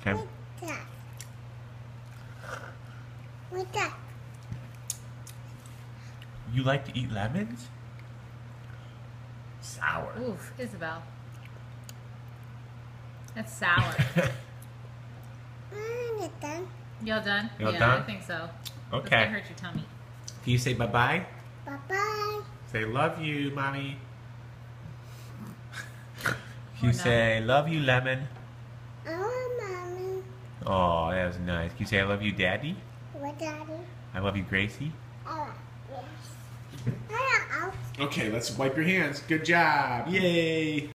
Okay. What's that? What's that? You like to eat lemons? Sour. Oof, Isabel. That's sour. It's done. Y'all done? Y'all Yeah, done? I think so. Okay. It's gonna hurt your tummy. Can you say bye-bye? Bye-bye. Say love you, Mommy. Can Or you not. say love you, Lemon? Oh, Mommy. Oh, that was nice. Can you say I love you, Daddy? What, Daddy? I love you, Gracie? Oh, yes. Oh. Okay, let's wipe your hands. Good job. Yay.